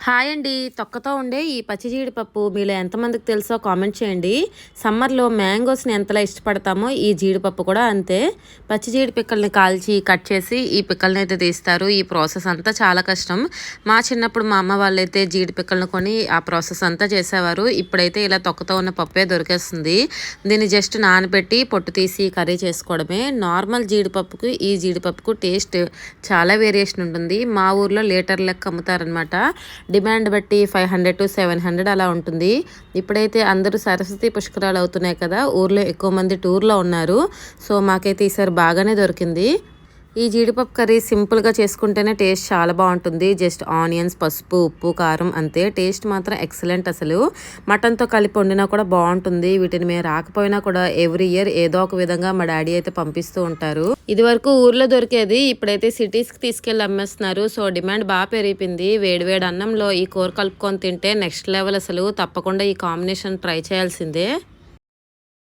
Hi అండి. తొక్కతో ఉండే ఈ పచ్చి జీడిపప్పు మీలో ఎంతమందికి తెలుసో కామెంట్ చేయండి. సమ్మర్లో మ్యాంగోస్ని ఎంతలా ఇష్టపడతామో ఈ జీడిపప్పు కూడా అంతే. పచ్చి జీడి పిక్కల్ని కాల్చి కట్ చేసి ఈ పిక్కల్ని అయితే తీస్తారు. ఈ ప్రాసెస్ అంతా చాలా కష్టం. మా చిన్నప్పుడు మా అమ్మ వాళ్ళైతే జీడి పిక్కల్ని కొని ఆ ప్రాసెస్ అంతా చేసేవారు. ఇప్పుడైతే ఇలా తొక్కతో ఉన్న పప్పే దొరికేస్తుంది. దీన్ని జస్ట్ నానబెట్టి పొట్టు తీసి కర్రీ చేసుకోవడమే. నార్మల్ జీడిపప్పుకు ఈ జీడిపప్పుకు టేస్ట్ చాలా వేరియేషన్ ఉంటుంది. మా ఊర్లో లీటర్ లెక్క అమ్ముతారనమాట. డిమాండ్ బట్టి 500 to 700 అలా ఉంటుంది. ఇప్పుడైతే అందరూ సరస్వతి పుష్కరాలు అవుతున్నాయి కదా, ఊర్లో ఎక్కువ మంది టూర్లో ఉన్నారు. సో మాకైతే ఈసారి బాగానే దొరికింది. ఈ జీడిపప్పు కర్రీ సింపుల్గా చేసుకుంటేనే టేస్ట్ చాలా బాగుంటుంది. జస్ట్ ఆనియన్స్, పసుపు, ఉప్పు, కారం అంతే. టేస్ట్ మాత్రం ఎక్సలెంట్. అసలు మటన్తో కలిపి వండినా కూడా బాగుంటుంది. వీటిని మేము రాకపోయినా కూడా ఎవ్రీ ఇయర్ ఏదో ఒక విధంగా మా డాడీ అయితే పంపిస్తూ ఉంటారు. ఇది వరకు ఊర్లో దొరికేది ఇప్పుడైతే సిటీస్కి తీసుకెళ్ళి అమ్మేస్తున్నారు. సో డిమాండ్ బాగా పెరిగిపోయింది. వేడివేడి అన్నంలో ఈ కూర కలుపుకొని తింటే నెక్స్ట్ లెవెల్. అసలు తప్పకుండా ఈ కాంబినేషన్ ట్రై చేయాల్సిందే.